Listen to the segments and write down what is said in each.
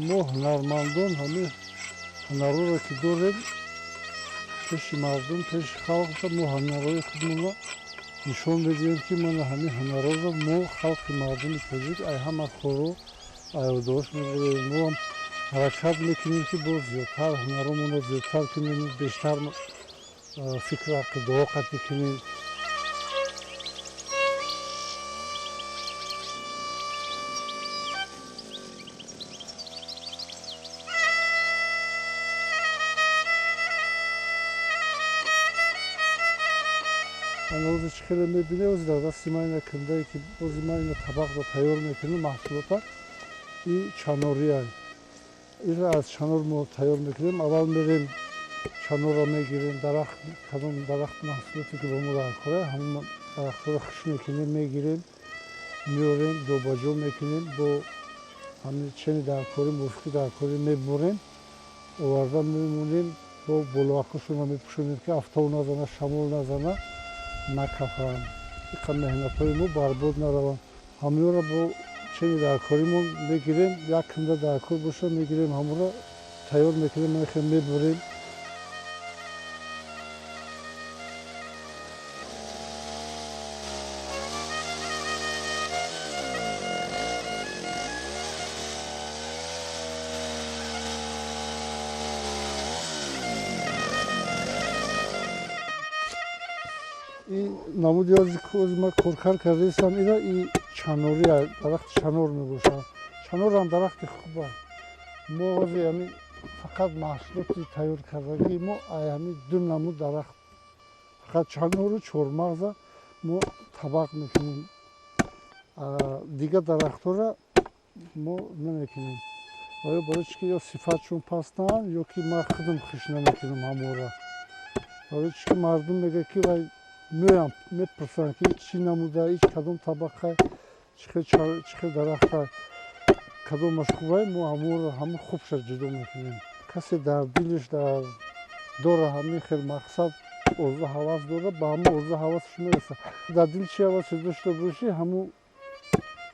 мо ҳунармандон ҳами ҳунарҳоро ки дорем пеши мардум, пеши халқ мо ҳунарҳои худмонро нишон медиҳем, ки мана ҳамин ҳунарҳоро мо халқи мардуми тоҷик ай ҳама хоро айёдош мебурем. мо ҳам ҳаракат мекунем, ки боз зиёдтар ҳунарҳомонро зиёдтар кунем, бештар фикр ақиду оқат кунем. ҳанӯз чӣ хеле мебинем, оз дар дасти ман ина кндае, ки бози ман ина табақро тайёр мекунем маҳсулота. И чанория. Инро аз чанор мо тайёр мекунем. Аввал мерем чанорро мегирем, дарахт кадом дарахт маҳсулоте ки бо мо дар кора, ҳамон дарахтҳоро хиш мекунем, мегирем, меорем, ҷобаҷо мекунем, бо ҳамин чени даркорӣ, муфиқи даркорӣ мебурем, оварда мемонем, бо болоақашонро мепӯшонем, ки афтоб назана, шамол назана, накафанд. Иқа меҳнатҳои мо барбод нараванд. Ҳамёнро бо чени даркоримон мегирем, як кунда даркор бошад, мегирем, ҳамонро тайёр мекунем, мехем мебурем. И намуди ози ма коркар кардаистам, ина и чанория, дарахти чанор мебошад. Чанорам дарахти хуб аст. Мо ози ҳамин фақат маҳсулоти тайёр кардагии мо ай ҳамин ду намуд дарахт, фақат чанору чормағза мо табақ мекунем. Дигар дарахтҳоро мо намекунем. Оё барои чӣ ки ё сифатшон пастанд, ё ки ман худам хиш намекунам ҳамонро. Барои чӣ ки мардум мегӯяд, ки вай меоям мепурсанд, ки чӣ намуда, ич кадом табақай, чӣ хел дарахтай, кадомаш хубай, мо ҳамонро ҳамон хубша ҷудо мекунем. Касе дар дилаш дора ҳамин хел мақсад, орзу ҳавас дора, ба ҳамон орзу ҳавасаш мерасад. Дар дил чӣ ҳавасе дошта бошӣ, ҳамон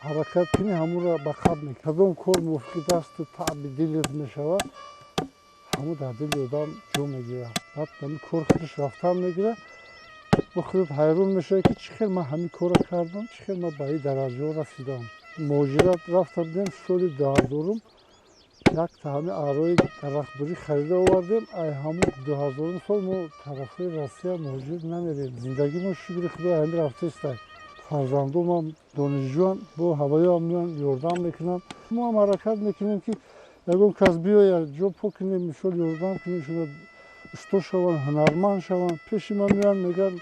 ҳаракат кунӣ, ҳамонро ба қаб мекунӣ. Кадом кор мувофиқи дасту таъби дилат мешавад, ҳамон дар дили одам ҷо мегирад. Баъд ҳамин кор худаш рафтан мегирад, бо худат ҳайрон мешавӣ, ки чӣ хел ман ҳамин корро кардам, чӣ хел ман ба ин дараҷаҳо расидам. Муҳоҷират рафта будем соли 2000, якта ҳамин арои дарахтбурӣ харида овардем. Ай ҳамон 2000 сол мо тарафҳои Россия муҳоҷир намерем. Зиндагимон шукри Худо ҳамин рафтаистай. Фарзандомам донишҷӯанд, бо ҳаваёам меоянд, ёрдам мекунанд. Мо ҳам ҳаракат мекунем, ки ягон кас биёяд, ҷо по кунем, мисол ёрдам кунем, шуно устод шаванд, ҳунарманд шаванд. Пеши ман меоянд, мегӯянд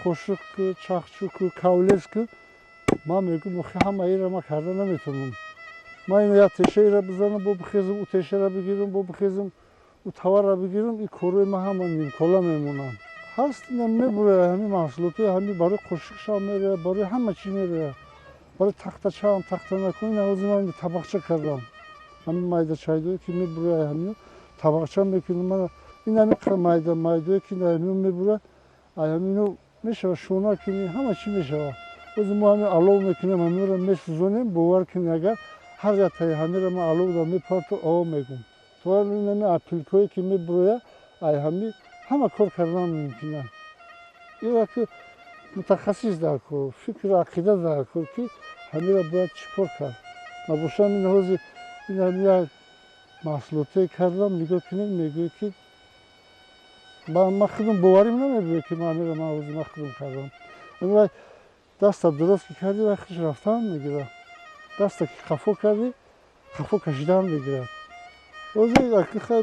қошиқ кӯ, чахчук кӯ, кавлес кӯ. Ман мегӯям, охи ҳама инро ман карда наметавонам. Ман ин як теша инро бизанам, бо бихезам, ӯ тешаро бигирам, бо бихезам, ӯ таварро бигирам, ин корҳои ман ҳама нимкола мемонанд. Ҳаст ина мебурад, ҳамин маҳсулотҳои ҳамин барои қошиқшам мерояд, барои ҳама чӣ мерояд. Барои тахтачаам, тахтанакон, ина ҳозир ман табақча кардам. ҳамин майдачайдое ки мебурад, ҳамин табақча мекунам. Ман ин ҳамин майдае ки ҳамин мебурад, ай ҳамино мешавад шона кунӣ, ҳама чӣ мешавад. ҳозир мо ҳамин алов мекунем, ҳаминро месӯзонем, бовар кунед, агар ҳар яктаи ҳаминро ман аловда мепартам, об мегӯм. То ин ҳамин апилкое ки мебурояд, ай ҳамин ҳама кор кардан мумкин аст. Инро ки мутахассис дар кор, фикру ақида дар кор, ки ҳаминро бояд чӣ кор кард. Набошад ин ҳозир ин ҳамин як маҳсулотие кардам, нигоҳ кунед, мегӯяд, ки ман худам боварим намебиёяд, ки ман ҳозир ман худам кардам. Вай даста дуроз ки кардӣ, вай худаш рафтан мегирад. Даста ки қафо кардӣ, қафо кашидан мегирад. ҳозир хай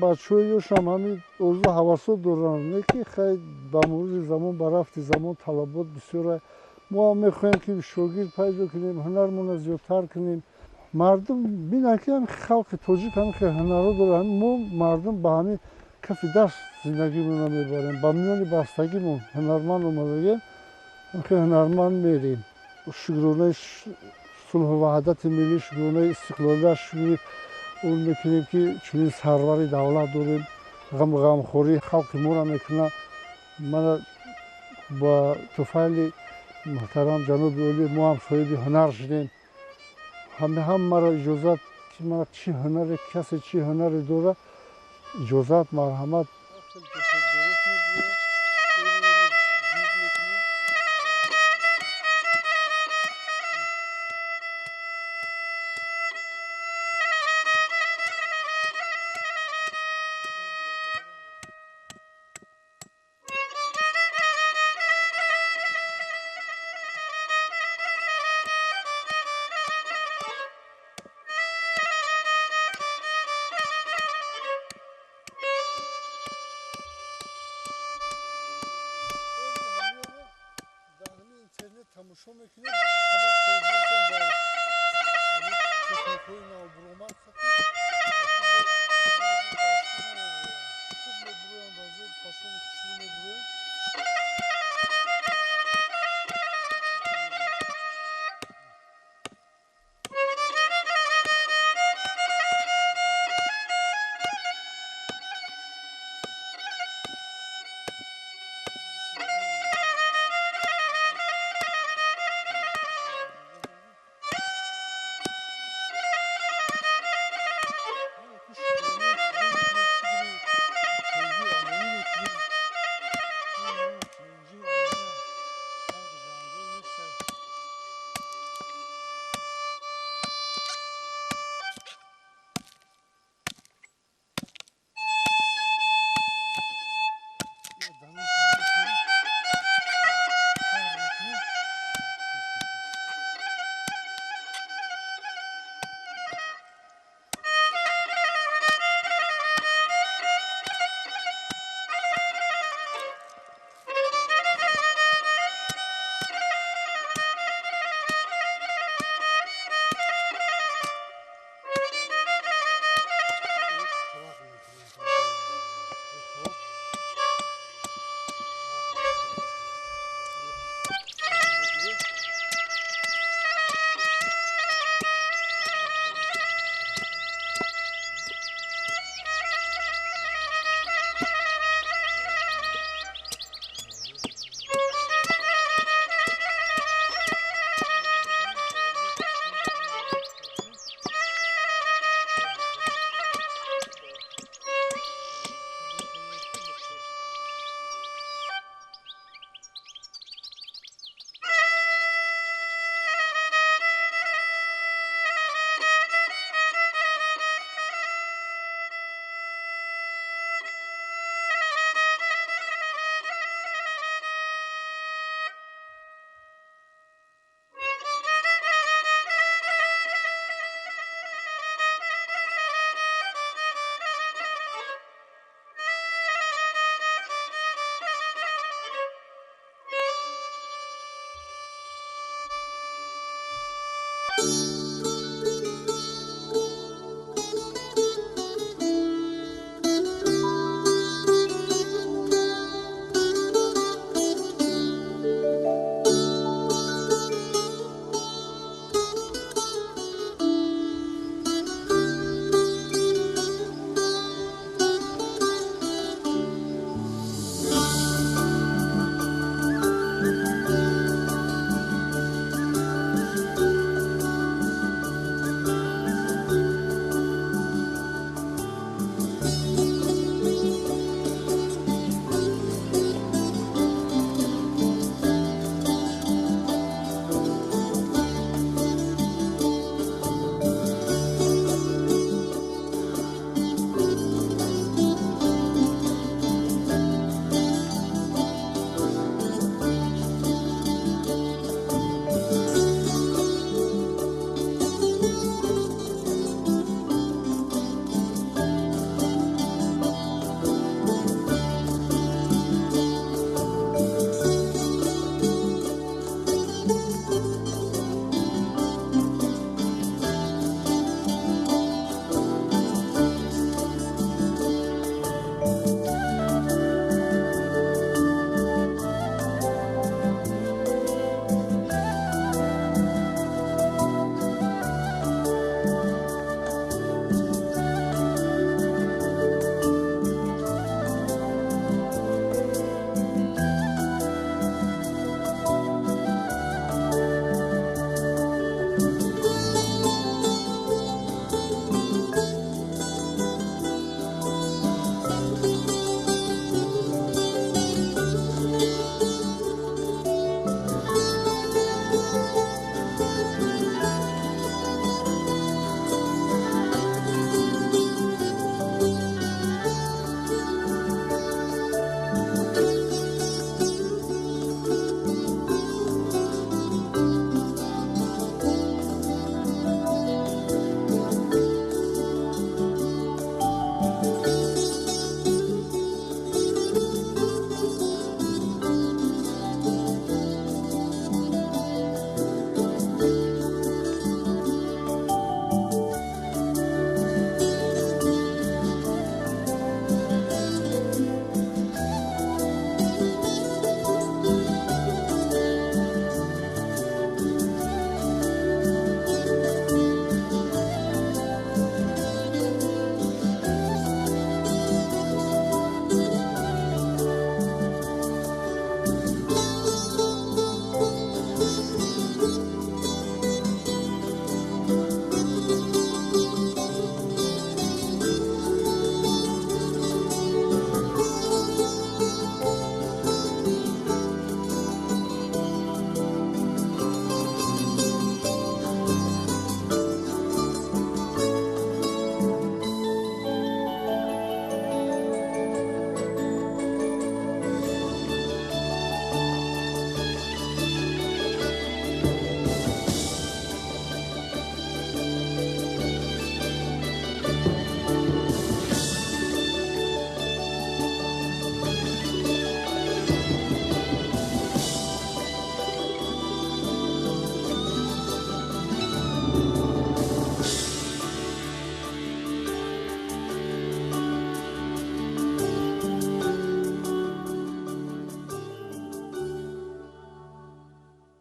бачаҳои ёшам ҳамин орзу ҳавасот доранд, не ки хай ба мурури замон, ба рафти замон талабот бисёр аст. Мо ҳам мехоҳем, ки шогирд пайдо кунем, ҳунармонро зиёдтар кунем. Мардум бинанд, ки ҳамин халқи тоҷик ҳамин хел ҳунарҳо дорад. Мо мардум ба ҳамин кафи даст зиндагимонро мебарем. Ба миёни бастагимон ҳунарманд омадагем, ҳамин хел ҳунарманд мерем. Шукронаи сулҳу ваҳдати миллӣ, шукронаи истиқлолияш шукри он мекунем, ки чунин сарвари давлат дорем. ғамхории халқи моро мекунад. Мана ба туфайли муҳтарам ҷаноби олӣ мо ҳам соҳиби ҳунар шудем. ҳама маро иҷозат که من چی هنر کسی چی هنر داره اجازت مرحمت تماشا میکنیم تکنیک‌های نوبرمت خوب می‌برویم، وضعیت فصل خوشی می‌برویم.